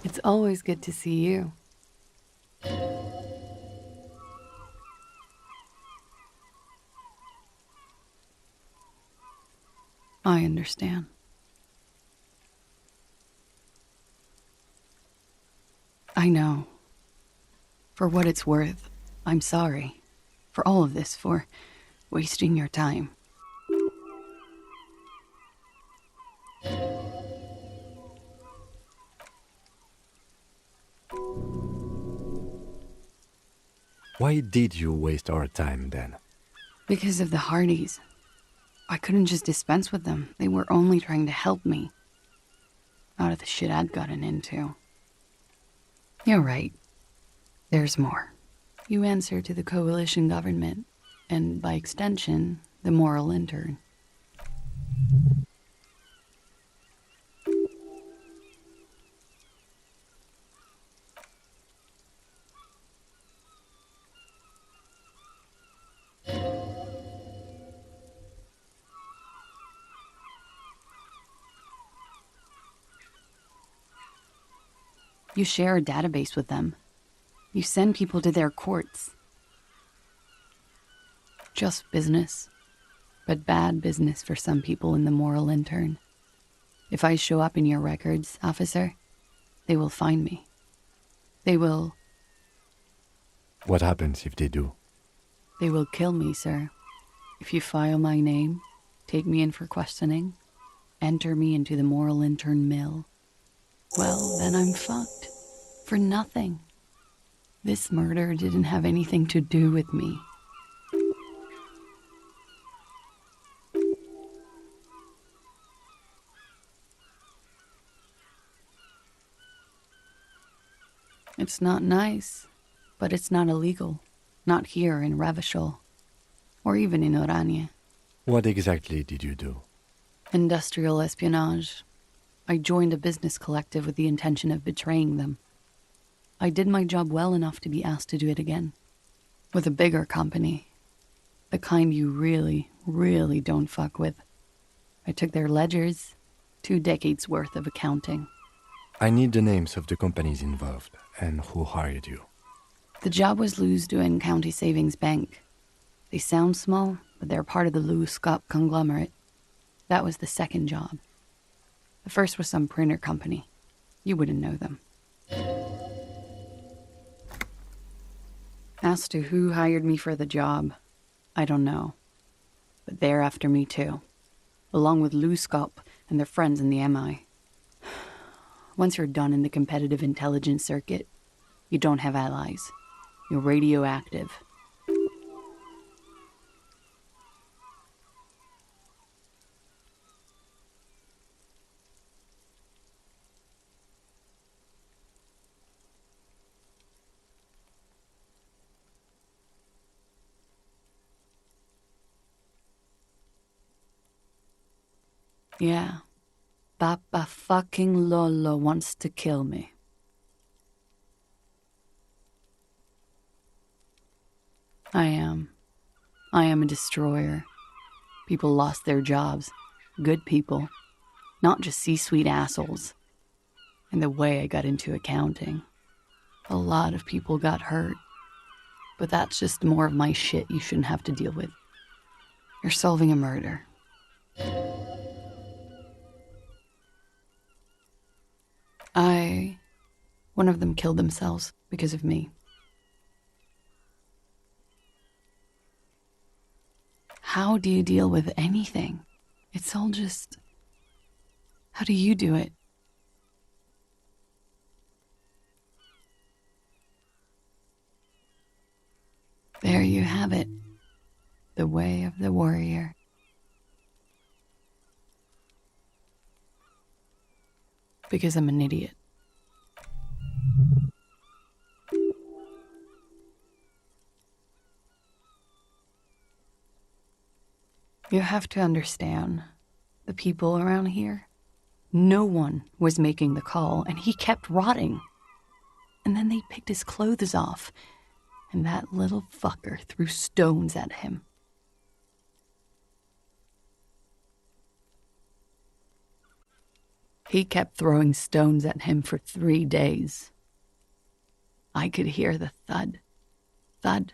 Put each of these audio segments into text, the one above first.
It's always good to see you. I understand. I know. For what it's worth, I'm sorry. For all of this, for wasting your time. Why did you waste our time then? Because of the Hardys. I couldn't just dispense with them. They were only trying to help me. Out of the shit I'd gotten into. You're right. There's more. You answer to the coalition government, and by extension, the moral intern. You share a database with them. You send people to their courts. Just business, but bad business for some people in the moral intern. If I show up in your records, officer, they will find me. They will... What happens if they do? They will kill me, sir. If you file my name, take me in for questioning, enter me into the moral intern mill, well, then I'm fucked. For nothing. This murder didn't have anything to do with me. It's not nice, but it's not illegal. Not here in Ravishol, or even in Orania. What exactly did you do? Industrial espionage. I joined a business collective with the intention of betraying them. I did my job well enough to be asked to do it again. With a bigger company. The kind you really, really don't fuck with. I took their ledgers, 2 decades worth of accounting. I need the names of the companies involved and who hired you. The job was Lou's doing County Savings Bank. They sound small, but they're part of the Lou Scott conglomerate. That was the second job. The first was some printer company. You wouldn't know them. As to who hired me for the job, I don't know. But they're after me too. Along with Lou Scott and their friends in the MI. Once you're done in the competitive intelligence circuit, you don't have allies. You're radioactive. Yeah. Papa fucking Lolo wants to kill me. I am a destroyer. People lost their jobs. Good people, not just C-suite assholes. And the way I got into accounting. A lot of people got hurt. But that's just more of my shit you shouldn't have to deal with. You're solving a murder. One of them killed themselves because of me. How do you deal with anything? It's all just... How do you do it? There you have it. The way of the warrior. Because I'm an idiot. You have to understand, the people around here, no one was making the call, and he kept rotting. And then they picked his clothes off, and that little fucker threw stones at him. He kept throwing stones at him for 3 days. I could hear the thud. Thud.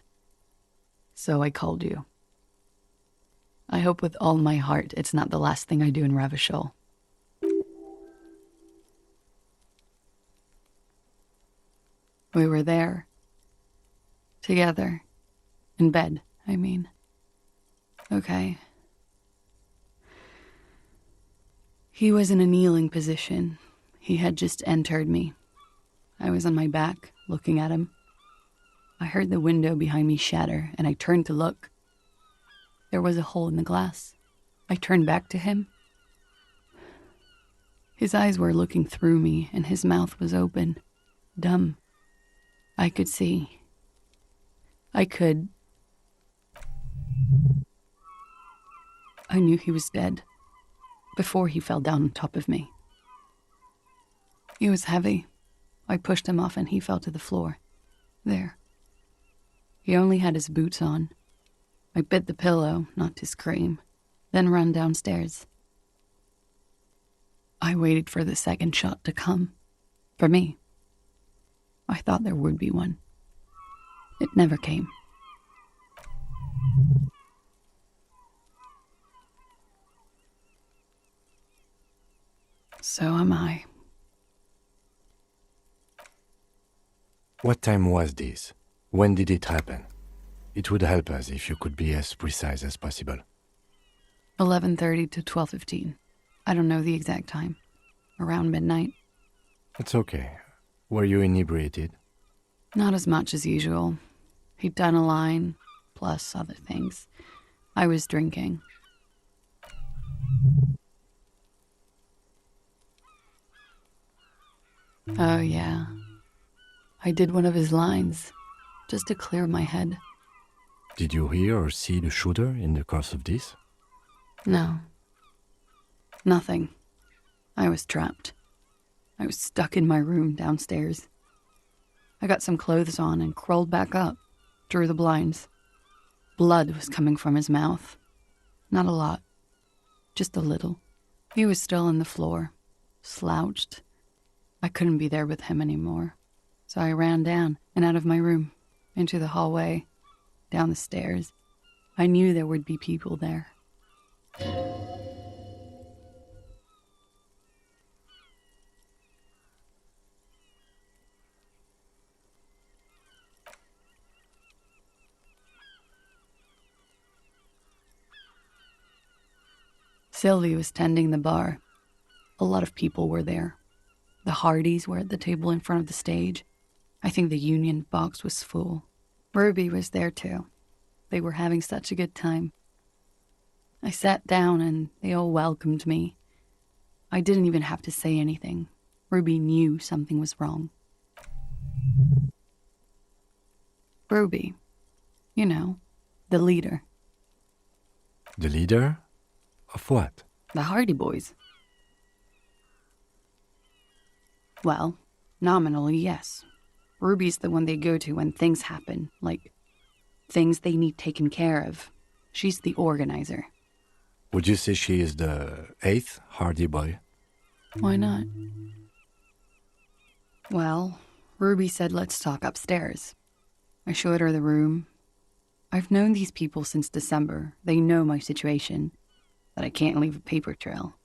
So I called you. I hope with all my heart it's not the last thing I do in Ravachol. We were there. Together. In bed, I mean. Okay. He was in a kneeling position. He had just entered me. I was on my back, looking at him. I heard the window behind me shatter, and I turned to look. There was a hole in the glass. I turned back to him. His eyes were looking through me, and his mouth was open. Dumb. I could see. I knew he was dead. Before he fell down on top of me. He was heavy. I pushed him off and he fell to the floor. There. He only had his boots on. I bit the pillow, not to scream, then ran downstairs. I waited for the second shot to come. For me. I thought there would be one. It never came. So am I. What time was this? When did it happen? It would help us if you could be as precise as possible. 11:30 to 12:15. I don't know the exact time. Around midnight. It's okay. Were you inebriated? Not as much as usual. He'd done a line, plus other things. I was drinking. Oh, yeah. I did one of his lines, just to clear my head. Did you hear or see the shooter in the course of this? No. Nothing. I was trapped. I was stuck in my room downstairs. I got some clothes on and crawled back up, drew the blinds. Blood was coming from his mouth. Not a lot. Just a little. He was still on the floor, slouched. I couldn't be there with him anymore. So I ran down and out of my room, into the hallway, down the stairs. I knew there would be people there. Sylvie was tending the bar. A lot of people were there. The Hardys were at the table in front of the stage. I think the Union box was full. Ruby was there too. They were having such a good time. I sat down and they all welcomed me. I didn't even have to say anything. Ruby knew something was wrong. Ruby, you know, the leader. The leader? Of what? The Hardy Boys. Well, nominally, yes. Ruby's the one they go to when things happen, like things they need taken care of. She's the organizer. Would you say she is the 8th Hardy Boy? Why not? Well, Ruby said let's talk upstairs. I showed her the room. I've known these people since December. They know my situation, that I can't leave a paper trail.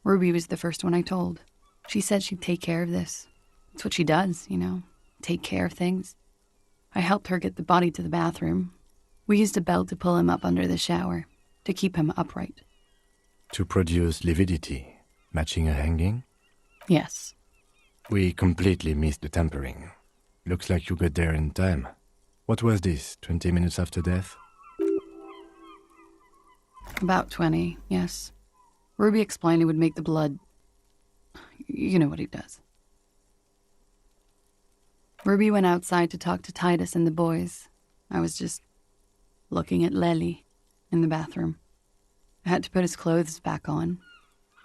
Ruby was the first one I told. She said she'd take care of this. It's what she does, take care of things. I helped her get the body to the bathroom. We used a belt to pull him up under the shower, to keep him upright. To produce lividity, matching a hanging? Yes. We completely missed the tampering. Looks like you got there in time. What was this, 20 minutes after death? About 20, yes. Ruby explained it would make the blood... You know what he does. Ruby went outside to talk to Titus and the boys. I was just looking at Lely in the bathroom. I had to put his clothes back on.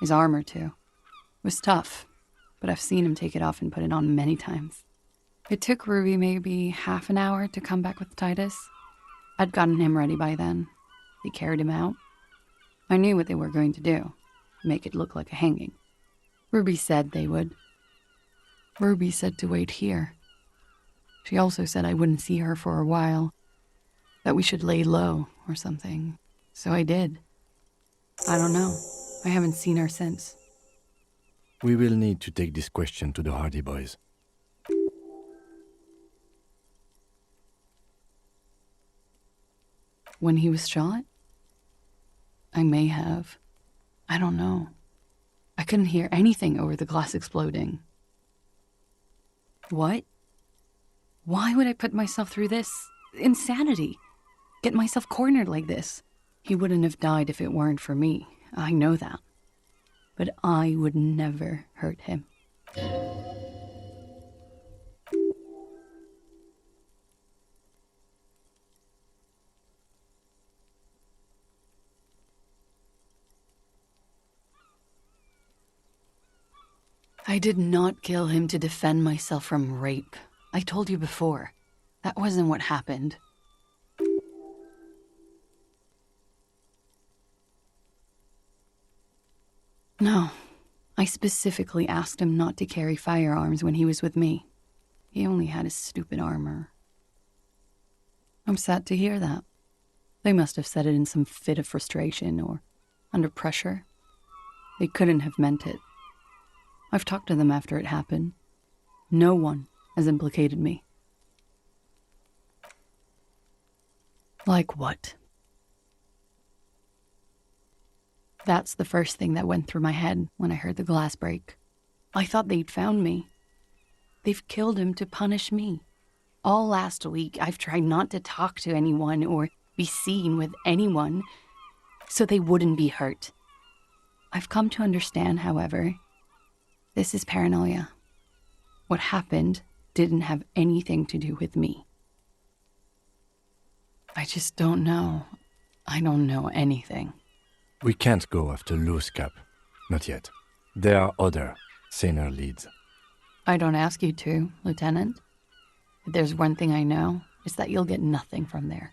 His armor, too. It was tough, but I've seen him take it off and put it on many times. It took Ruby maybe half an hour to come back with Titus. I'd gotten him ready by then. They carried him out. I knew what they were going to do, make it look like a hanging. Ruby said they would. Ruby said to wait here. She also said I wouldn't see her for a while, that we should lay low or something. So I did. I don't know. I haven't seen her since. We will need to take this question to the Hardy Boys. When he was shot? I may have. I don't know. I couldn't hear anything over the glass exploding. What? Why would I put myself through this? Insanity. Get myself cornered like this. He wouldn't have died if it weren't for me. I know that. But I would never hurt him. I did not kill him to defend myself from rape. I told you before. That wasn't what happened. No. I specifically asked him not to carry firearms when he was with me. He only had his stupid armor. I'm sad to hear that. They must have said it in some fit of frustration or under pressure. They couldn't have meant it. I've talked to them after it happened. No one has implicated me. Like what? That's the first thing that went through my head when I heard the glass break. I thought they'd found me. They've killed him to punish me. All last week, I've tried not to talk to anyone or be seen with anyone so they wouldn't be hurt. I've come to understand, however, this is paranoia. What happened didn't have anything to do with me. I just don't know. I don't know anything. We can't go after loose cap. Not yet. There are other, saner leads. I don't ask you to, Lieutenant. If there's one thing I know, it's that you'll get nothing from there.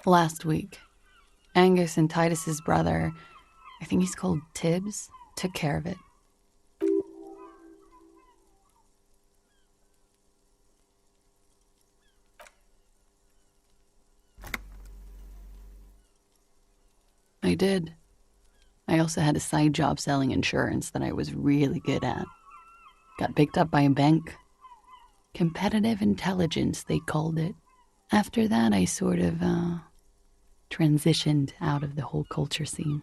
Last week, Angus and Titus's brother, I think he's called Tibbs, took care of it. I did. I also had a side job selling insurance that I was really good at. Got picked up by a bank. Competitive intelligence, they called it. After that, I sort of, transitioned out of the whole culture scene.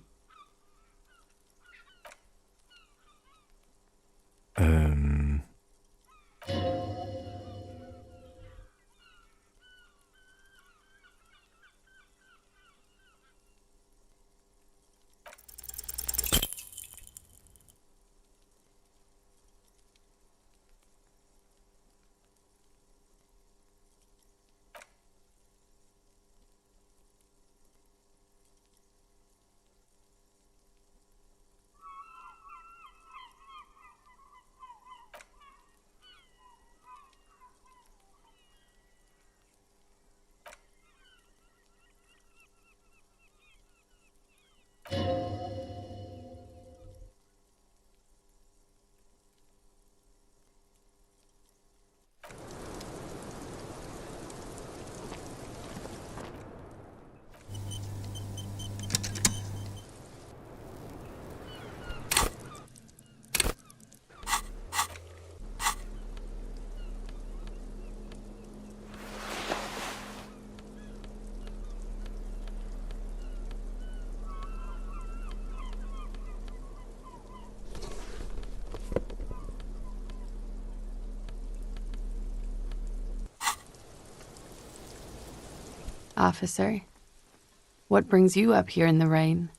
Officer, what brings you up here in the rain?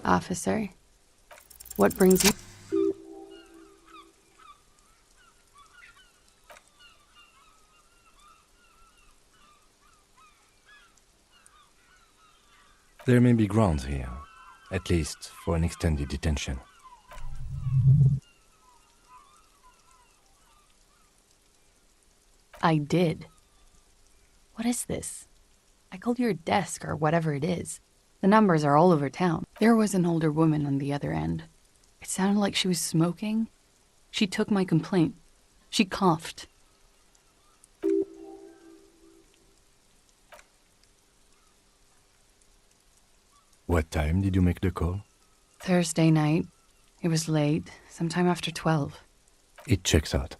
Officer, what brings you... There may be grounds here, at least for an extended detention. I did. What is this? I called your desk or whatever it is. The numbers are all over town. There was an older woman on the other end. It sounded like she was smoking. She took my complaint. She coughed. What time did you make the call? Thursday night. It was late, sometime after 12. It checks out.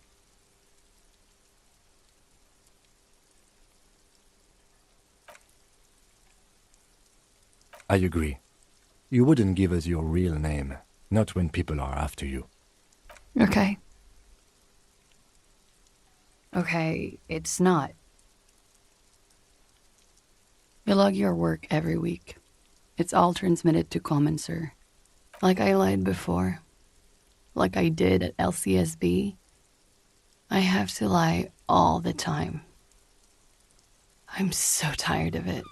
I agree. You wouldn't give us your real name, not when people are after you. Okay. Okay, it's not. You log your work every week. It's all transmitted to Common, sir. Like I lied before. Like I did at LCSB. I have to lie all the time. I'm so tired of it.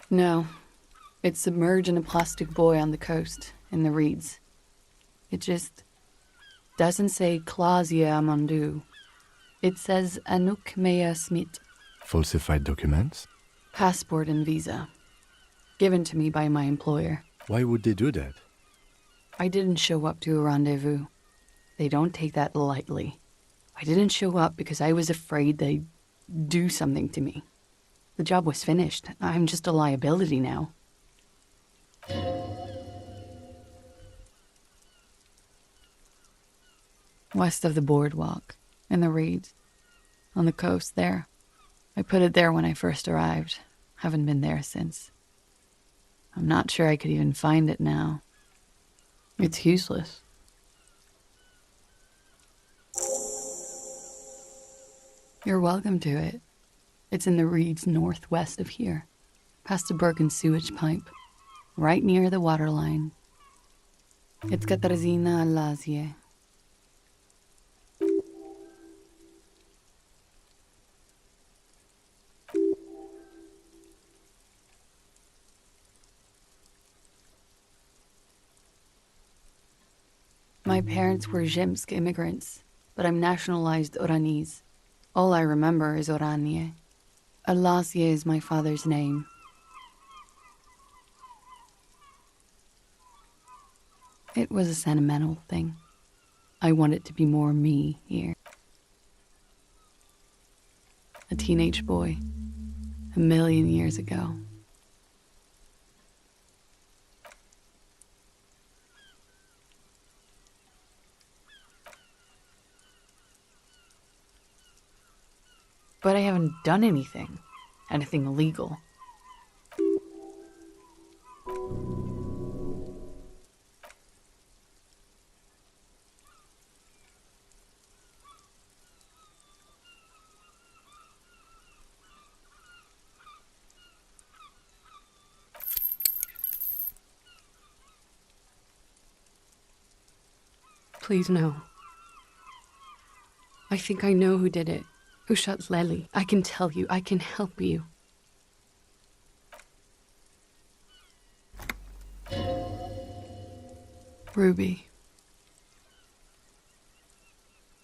No. It's submerged in a plastic buoy on the coast, in the reeds. It just doesn't say Clausia Amandu. It says Anouk Mea Smith. Falsified documents? Passport and visa. Given to me by my employer. Why would they do that? I didn't show up to a rendezvous. They don't take that lightly. I didn't show up because I was afraid they'd do something to me. The job was finished. I'm just a liability now. West of the boardwalk, in the reeds, on the coast there. I put it there when I first arrived. Haven't been there since. I'm not sure I could even find it now. It's useless. You're welcome to it. It's in the reeds northwest of here, past the Bergen sewage pipe, right near the waterline. It's Katarzyna Lazie. My parents were Zhimsk immigrants, but I'm nationalized Oranese. All I remember is Oranie. Alasie is my father's name. It was a sentimental thing. I wanted to be more me here. A teenage boy, 1,000,000 years ago. But I haven't done anything illegal. Please, no. I think I know who did it. Who shot Lely? I can tell you. I can help you. Ruby.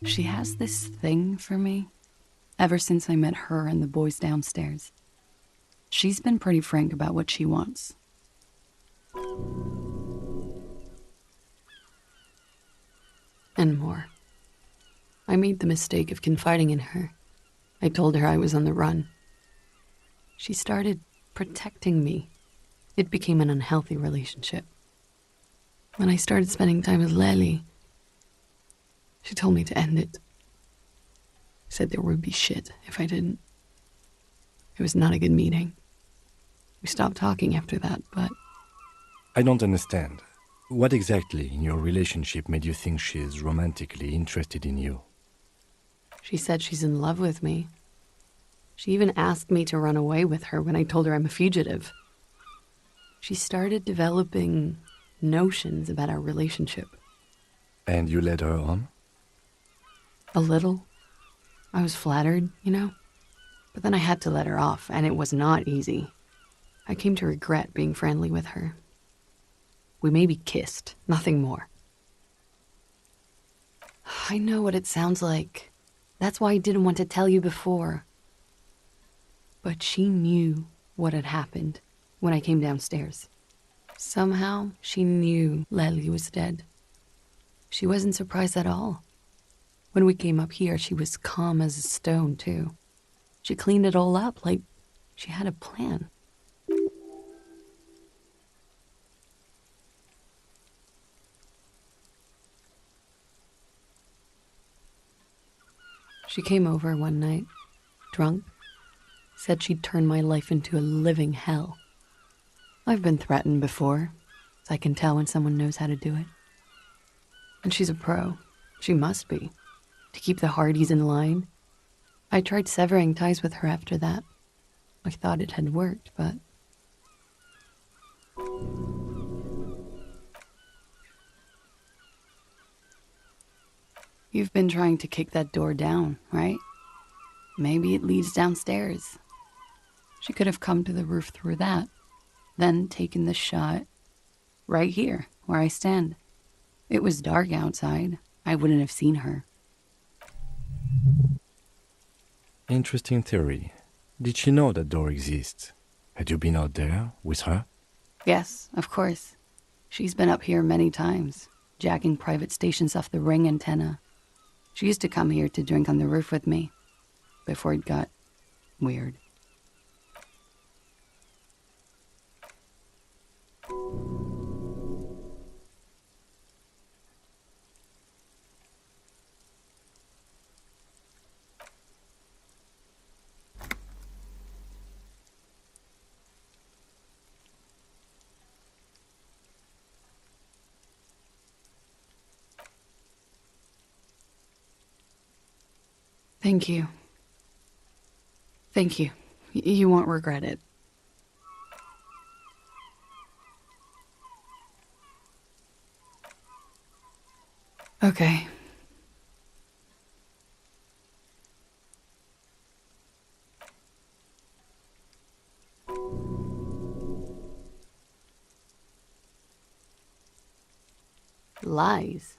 She has this thing for me. Ever since I met her and the boys downstairs. She's been pretty frank about what she wants. And more. I made the mistake of confiding in her. I told her I was on the run. She started protecting me. It became an unhealthy relationship. When I started spending time with Lely, she told me to end it. Said there would be shit if I didn't. It was not a good meeting. We stopped talking after that, but I don't understand. What exactly in your relationship made you think she's romantically interested in you? she said she's in love with me. She even asked me to run away with her when I told her I'm a fugitive. She started developing notions about our relationship. And you led her on? A little. I was flattered, you know? But then I had to let her off, and it was not easy. I came to regret being friendly with her. We maybe kissed, nothing more. I know what it sounds like. That's why I didn't want to tell you before. But she knew what had happened when I came downstairs. Somehow, she knew Lely was dead. She wasn't surprised at all. When we came up here, she was calm as a stone, too. She cleaned it all up like she had a plan. She came over one night, drunk, said she'd turn my life into a living hell. I've been threatened before, so I can tell when someone knows how to do it. And she's a pro. She must be. To keep the Hardys in line. I tried severing ties with her after that. I thought it had worked, but... You've been trying to kick that door down, right? Maybe it leads downstairs. She could have come to the roof through that, then taken the shot right here, where I stand. It was dark outside. I wouldn't have seen her. Interesting theory. Did she know that door exists? Had you been out there with her? Yes, of course. She's been up here many times, jacking private stations off the ring antenna. She used to come here to drink on the roof with me, before it got weird. Thank you. Thank you. You won't regret it. Okay. Lies.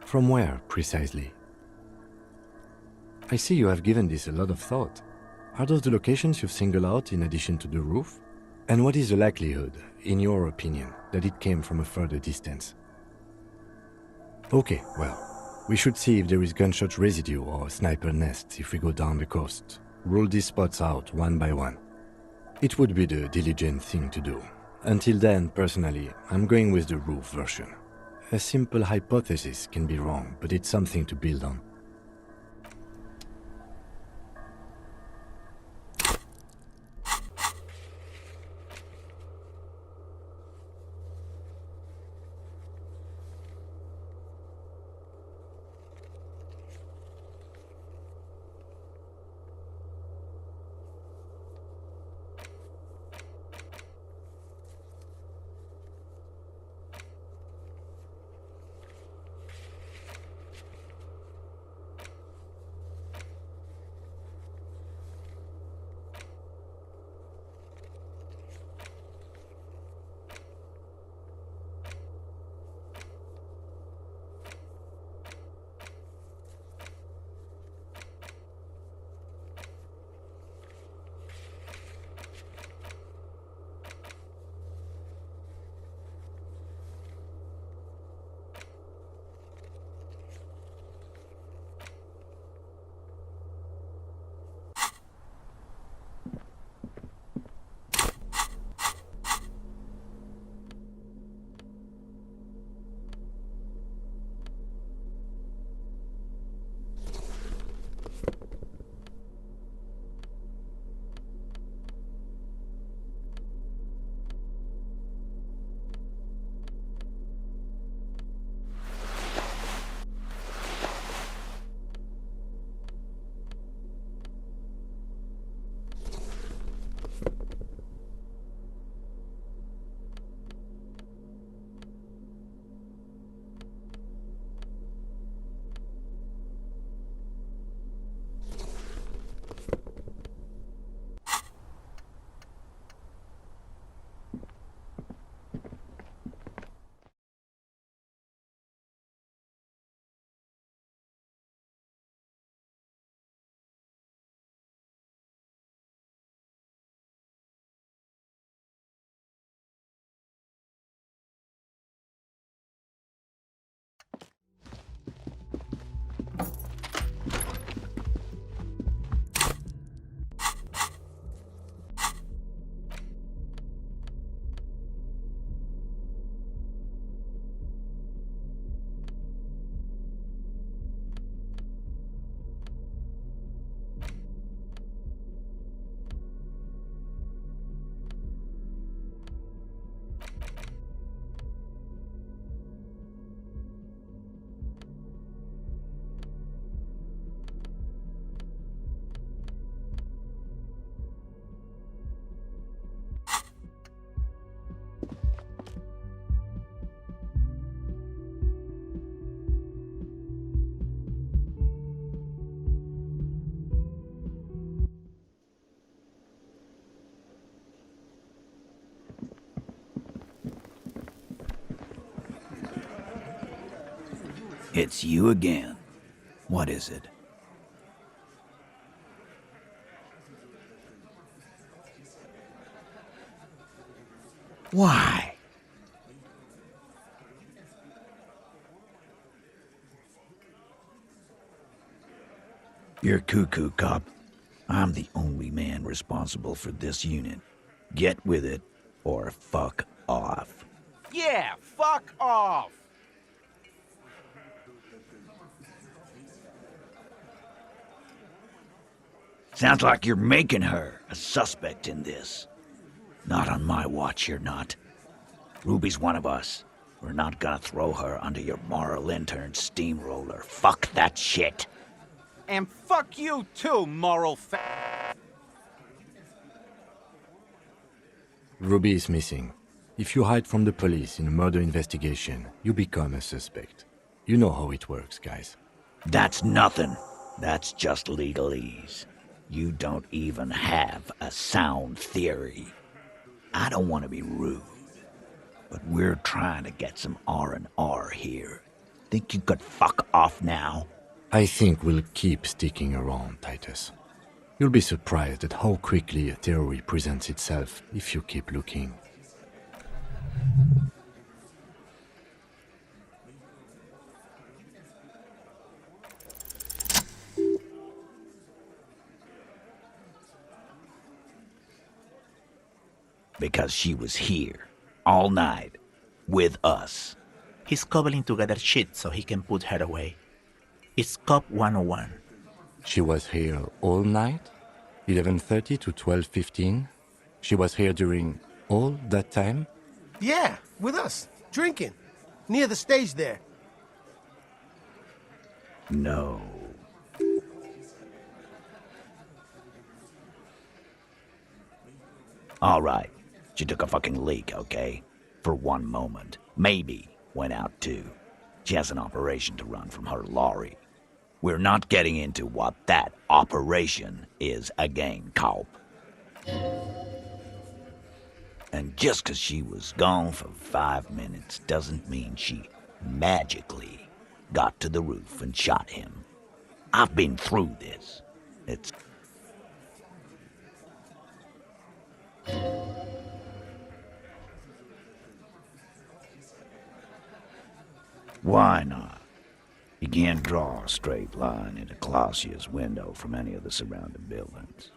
From where, precisely? I see you have given this a lot of thought. Are those the locations you've singled out in addition to the roof? And what is the likelihood, in your opinion, that it came from a further distance? Okay, well, we should see if there is gunshot residue or sniper nests if we go down the coast. Rule these spots out one by one. It would be the diligent thing to do. Until then, personally, I'm going with the roof version. A simple hypothesis can be wrong, but it's something to build on. It's you again. What is it? Why? You're cuckoo, cop. I'm the only man responsible for this unit. Get with it, or fuck off. Yeah, fuck off! Sounds like you're making her a suspect in this. Not on my watch, you're not. Ruby's one of us. We're not gonna throw her under your moral intern steamroller. Fuck that shit. And fuck you too, moral Ruby is missing. If you hide from the police in a murder investigation, you become a suspect. You know how it works, guys. That's nothing. That's just legalese. You don't even have a sound theory. I don't want to be rude, but we're trying to get some R&R here. Think you could fuck off now? I think we'll keep sticking around, Titus. You'll be surprised at how quickly a theory presents itself if you keep looking. Because she was here, all night, with us. He's cobbling together shit so he can put her away. It's Cop 101. She was here all night? 11:30 to 12:15? She was here during all that time? Yeah, with us, drinking, near the stage there. No. All right. She took a fucking leak, okay? For one moment. Maybe went out too. She has an operation to run from her lorry. We're not getting into what that operation is again, Cop. And just 'cause she was gone for 5 minutes doesn't mean she magically got to the roof and shot him. I've been through this. It's... Why not? You can't draw a straight line into Clausia's window from any of the surrounding buildings.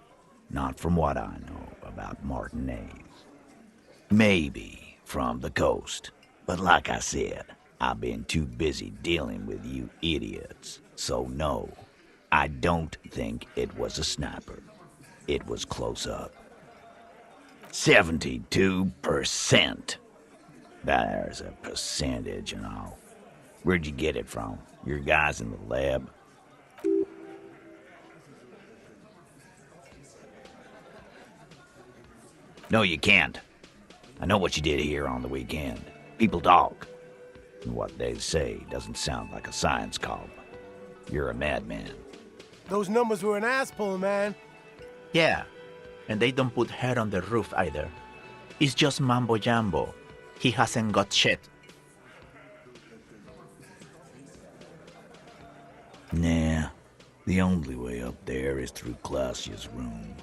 Not from what I know about Martinez. Maybe from the coast. But like I said, I've been too busy dealing with you idiots. So no, I don't think it was a sniper. It was close up. 72%. There's a percentage and all. Where'd you get it from? Your guys in the lab? No, you can't. I know what you did here on the weekend. People talk. And what they say doesn't sound like a science column. You're a madman. Those numbers were an ass pulling, man. Yeah, and they don't put her on the roof either. It's just mambo jumbo. He hasn't got shit. Nah, the only way up there is through Clausia's room.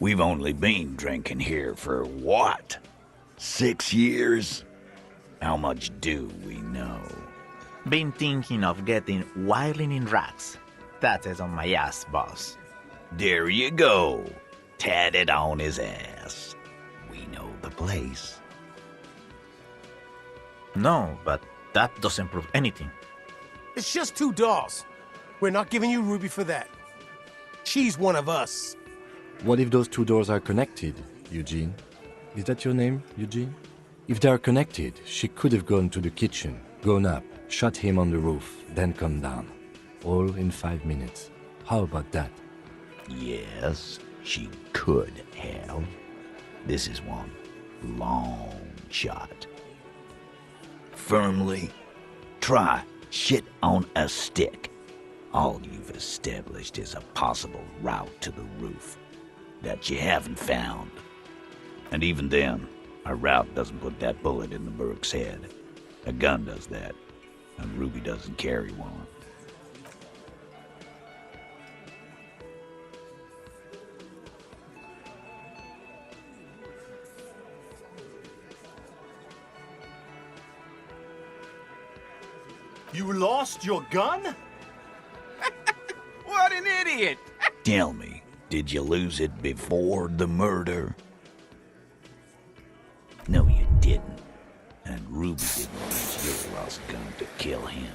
We've only been drinking here for what? 6 years? How much do we know? Been thinking of getting wilding in racks. That is on my ass, boss. There you go. Tatted on his ass. We know the place. No, but that doesn't prove anything. It's just 2 dolls. We're not giving you Ruby for that. She's one of us. What if those 2 doors are connected, Eugene? Is that your name, Eugene? If they are connected, she could have gone to the kitchen, gone up, shot him on the roof, then come down. All in 5 minutes. How about that? Yes, she could have. This is one long shot. Firmly try shit on a stick. All you've established is a possible route to the roof that you haven't found. And even then, a route doesn't put that bullet in the Burke's head. A gun does that, and Ruby doesn't carry one. You lost your gun? What an idiot! Tell me, did you lose it before the murder? No, you didn't. And Ruby didn't use your lost gun to kill him.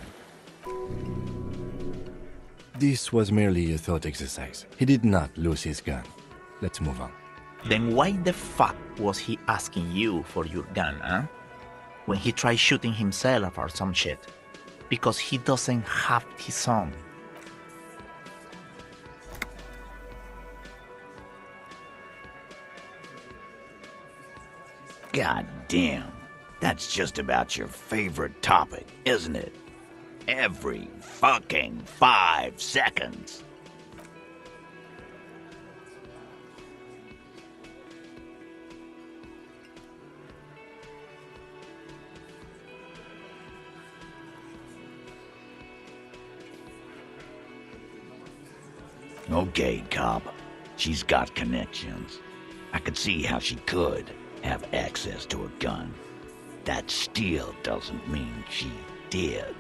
This was merely a thought exercise. He did not lose his gun. Let's move on. Then why the fuck was he asking you for your gun, huh? When he tried shooting himself or some shit. Because he doesn't have his own. God damn. That's just about your favorite topic, isn't it? Every fucking 5 seconds. Okay, cop. She's got connections. I could see how she could have access to a gun. That still doesn't mean she did.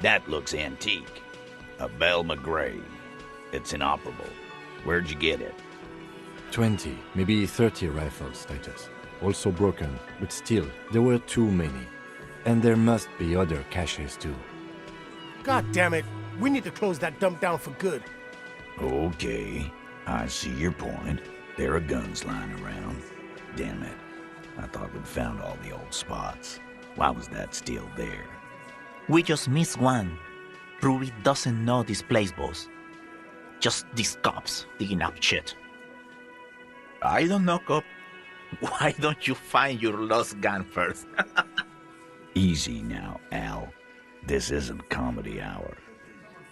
That looks antique. A Bell McGray. It's inoperable. Where'd you get it? 20, maybe 30 rifles, Titus. Also broken, but still, there were too many. And there must be other caches too. God damn it. We need to close that dump down for good. Okay, I see your point. There are guns lying around. Damn it. I thought we'd found all the old spots. Why was that still there? We just missed one. Ruby doesn't know this place, boss. Just these cops digging up shit. I don't know, cop. Why don't you find your lost gun first? Easy now, Al. This isn't comedy hour.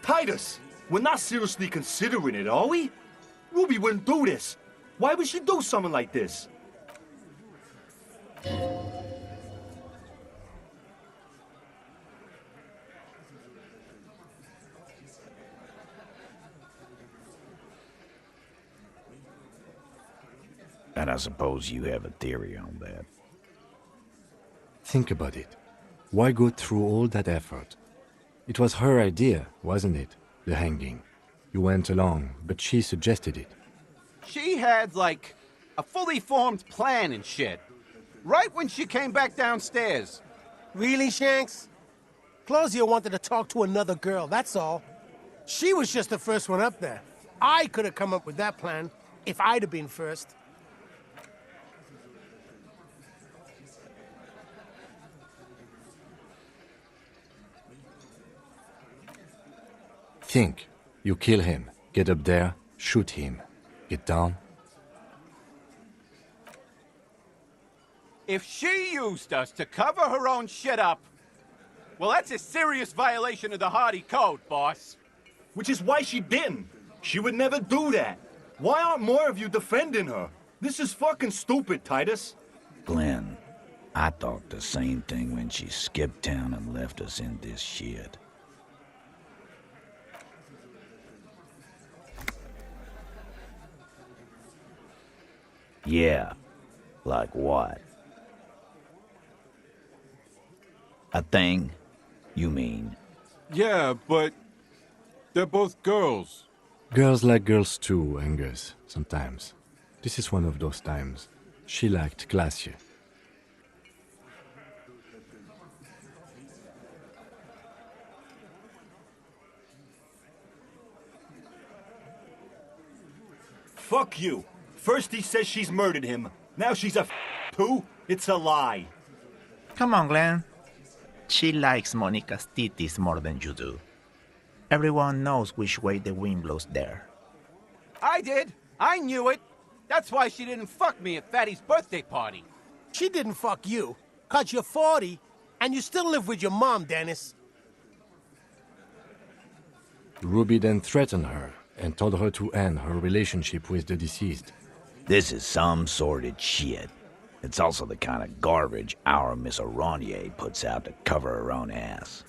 Titus, we're not seriously considering it, are we? Ruby wouldn't do this. Why would she do something like this? And I suppose you have a theory on that. Think about it. Why go through all that effort? It was her idea, wasn't it? The hanging. You went along, but she suggested it. She had, like, a fully formed plan and shit. Right when she came back downstairs. Really, Shanks? Claudia wanted to talk to another girl, that's all. She was just the first one up there. I could have come up with that plan if I'd have been first. Think. You kill him. Get up there. Shoot him. Get down. If she used us to cover her own shit up, well, that's a serious violation of the Hardy Code, boss. Which is why she didn't. She would never do that. Why aren't more of you defending her? This is fucking stupid, Titus. Glenn, I thought the same thing when she skipped town and left us in this shit. Yeah, like what? A thing, you mean? Yeah, but they're both girls. Girls like girls too, Angus, sometimes. This is one of those times. She liked Glacier. Fuck you. First he says she's murdered him. Now she's a too? It's a lie. Come on, Glenn. She likes Monica's titties more than you do. Everyone knows which way the wind blows there. I did. I knew it. That's why she didn't fuck me at Fatty's birthday party. She didn't fuck you, 'cause you're 40, and you still live with your mom, Dennis. Ruby then threatened her and told her to end her relationship with the deceased. This is some sordid shit. It's also the kind of garbage our Miss Aronier puts out to cover her own ass.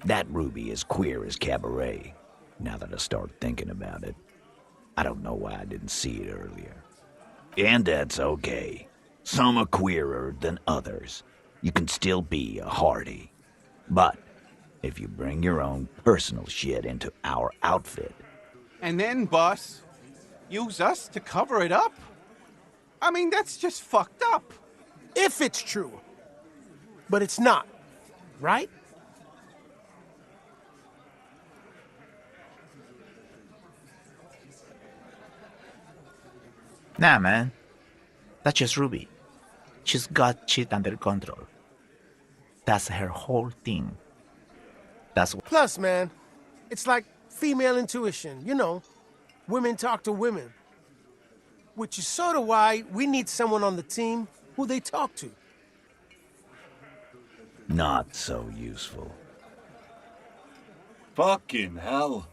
That Ruby is queer as cabaret, now that I start thinking about it. I don't know why I didn't see it earlier. And that's okay. Some are queerer than others. You can still be a Hardy. But if you bring your own personal shit into our outfit... And then, boss, use us to cover it up? I mean, that's just fucked up. If it's true. But it's not, right? Nah, man. That's just Ruby. She's got shit under control. That's her whole thing. That's Plus, man, it's like female intuition, you know. Women talk to women. Which is sort of why we need someone on the team who they talk to. Not so useful. Fucking hell.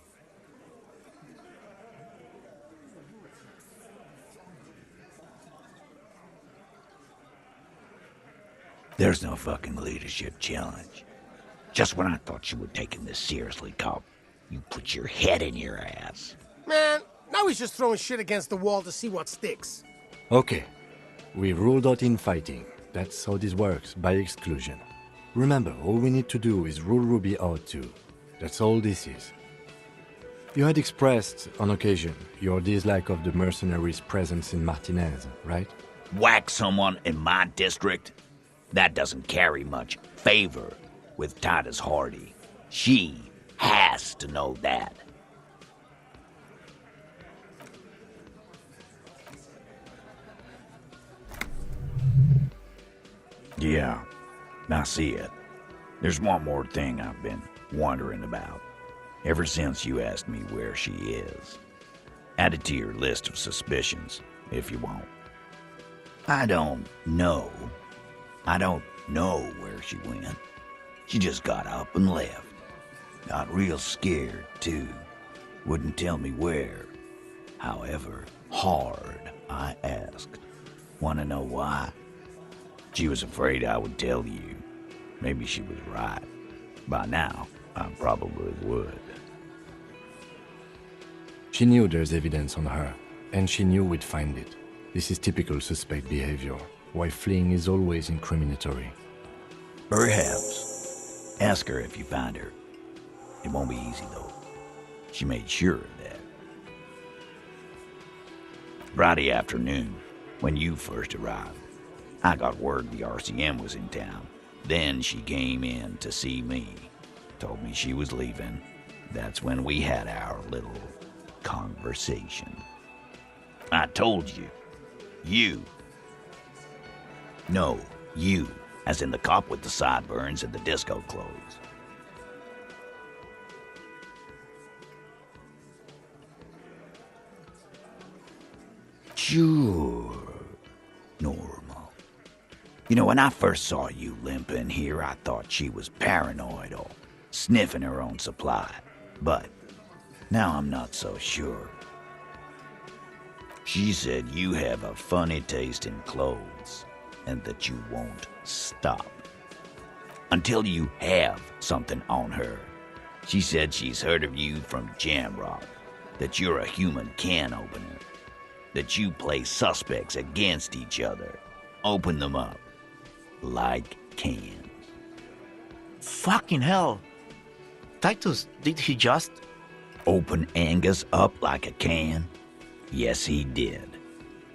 There's no fucking leadership challenge. Just when I thought you were taking this seriously, cop, you put your head in your ass. Man, now he's just throwing shit against the wall to see what sticks. Okay. We ruled out infighting. That's how this works, by exclusion. Remember, all we need to do is rule Ruby out too. That's all this is. You had expressed, on occasion, your dislike of the mercenaries' presence in Martinez, right? Whack someone in my district? That doesn't carry much favor with Titus Hardy. She has to know that. Yeah, I see it. There's one more thing I've been wondering about ever since you asked me where she is. Add it to your list of suspicions, if you want. I don't know where she went. She just got up and left. Got real scared, too. Wouldn't tell me where. However hard I asked. Want to know why? She was afraid I would tell you. Maybe she was right. By now, I probably would. She knew there's evidence on her, and she knew we'd find it. This is typical suspect behavior, why fleeing is always incriminatory. Perhaps. Ask her if you find her. It won't be easy, though. She made sure of that. Friday afternoon, when you first arrived, I got word the RCM was in town. Then she came in to see me. Told me she was leaving. That's when we had our little conversation. I told you. You, as in the cop with the sideburns and the disco clothes. Sure. Normal. You know, when I first saw you limping here, I thought she was paranoid or sniffing her own supply. But now I'm not so sure. She said you have a funny taste in clothes and that you won't stop until you have something on her. She said she's heard of you from Jamrock, that you're a human can opener, that you play suspects against each other, open them up like cans. Fucking hell. Titus, did he just... Open Angus up like a can? Yes, he did.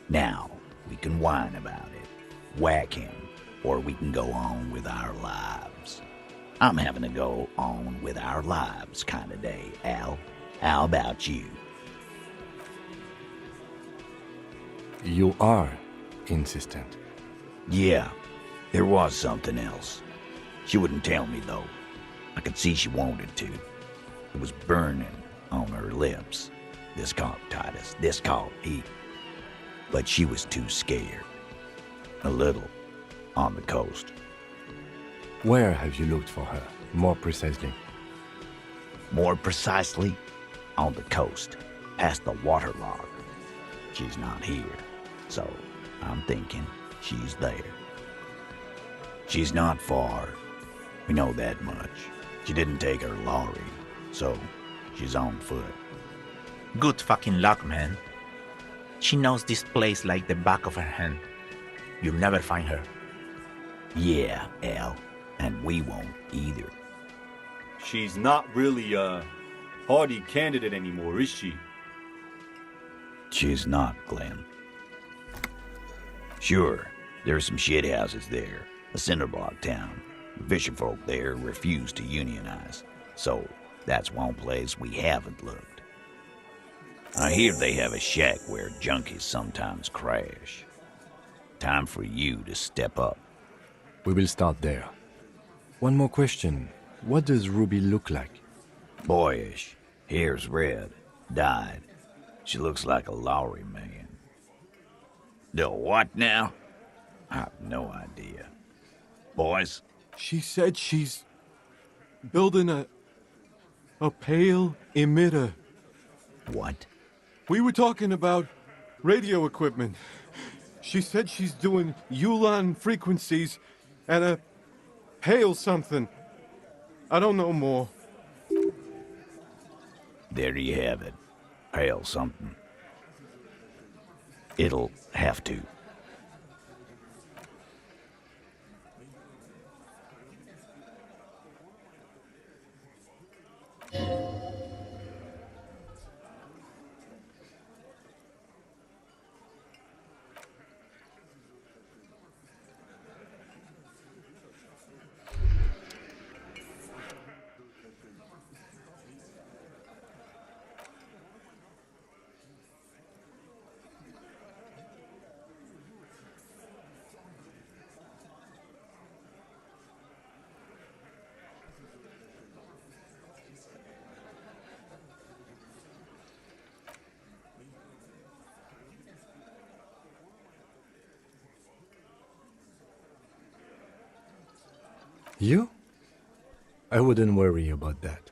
Now, we can whine about it, whack him, or we can go on with our lives. I'm having a go on with our lives kind of day, Al. How about you? You are insistent. Yeah, there was something else. She wouldn't tell me, though. I could see she wanted to. It was burning on her lips. This caught Titus. This caught he. But she was too scared. A little. On the coast. Where have you looked for her, more precisely? More precisely, on the coast, past the waterlock. She's not here, so I'm thinking she's there. She's not far. We know that much. She didn't take her lorry, so she's on foot. Good fucking luck, man. She knows this place like the back of her hand. You'll never find her. Yeah, Al, and we won't either. She's not really a Hardy candidate anymore, is she? She's not, Glenn. Sure, there's some shithouses there, a cinderblock town. The fisherfolk there refuse to unionize, so that's one place we haven't looked. I hear they have a shack where junkies sometimes crash. Time for you to step up. We will start there. One more question. What does Ruby look like? Boyish, hair's red, dyed. She looks like a Lowry man. The what now? I have no idea. Boys? She said she's building a pale emitter. What? We were talking about radio equipment. She said she's doing Ulan frequencies and a pale something. I don't know more. There you have it. Pale something. It'll have to. You? I wouldn't worry about that.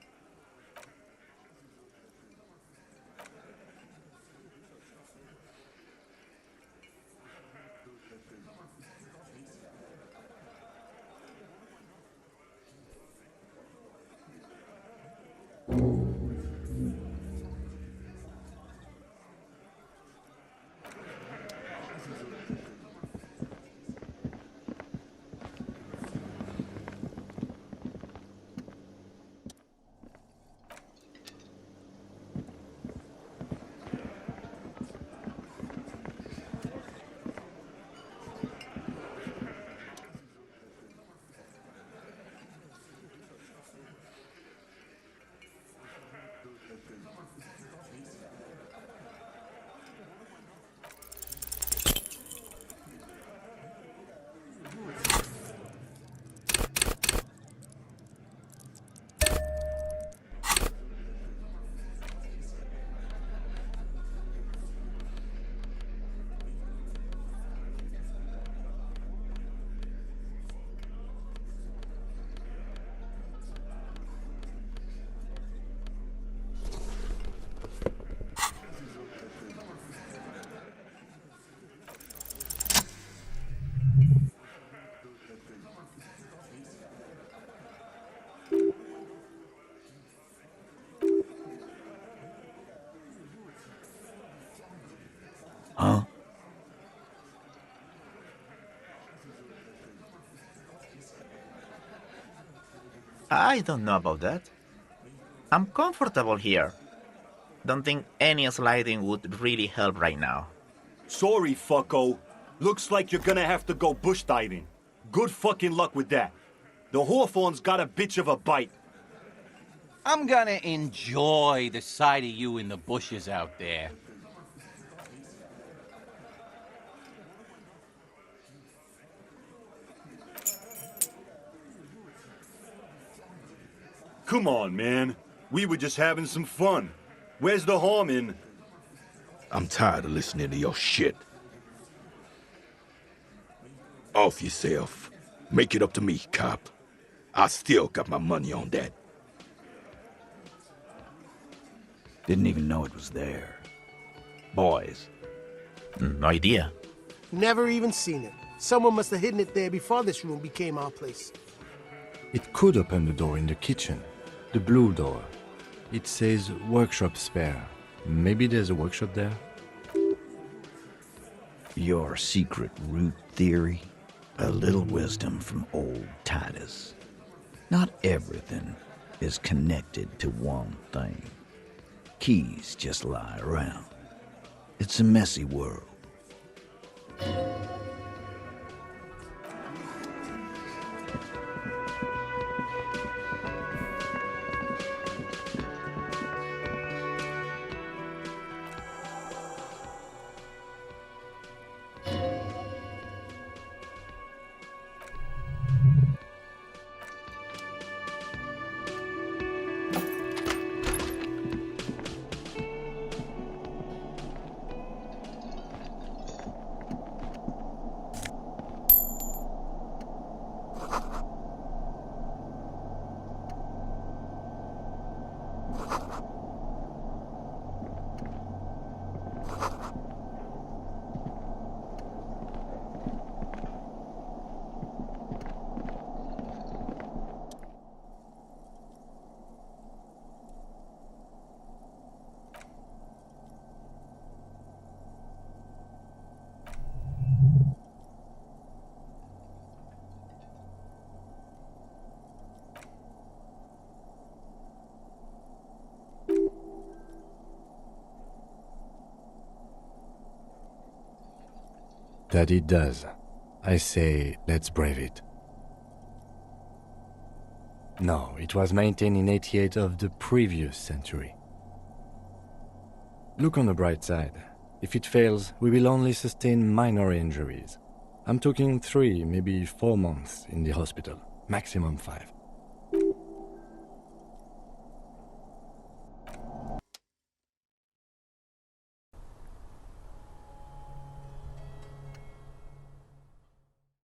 Huh? I don't know about that. I'm comfortable here. Don't think any sliding would really help right now. Sorry, fucko. Looks like you're gonna have to go bush diving. Good fucking luck with that. The Hawthorne's got a bitch of a bite. I'm gonna enjoy the sight of you in the bushes out there. Come on, man. We were just having some fun. Where's the harm in... I'm tired of listening to your shit. Off yourself. Make it up to me, cop. I still got my money on that. Didn't even know it was there. Boys. No idea. Never even seen it. Someone must have hidden it there before this room became our place. It could open the door in the kitchen. The blue door. It says workshop spare. Maybe there's a workshop there? Your secret root theory? A little wisdom from old Titus. Not everything is connected to one thing. Keys just lie around. It's a messy world. That it does. I say, let's brave it. No, it was maintained in 88 of the previous century. Look on the bright side. If it fails, we will only sustain minor injuries. I'm talking 3, maybe 4 months in the hospital, maximum 5.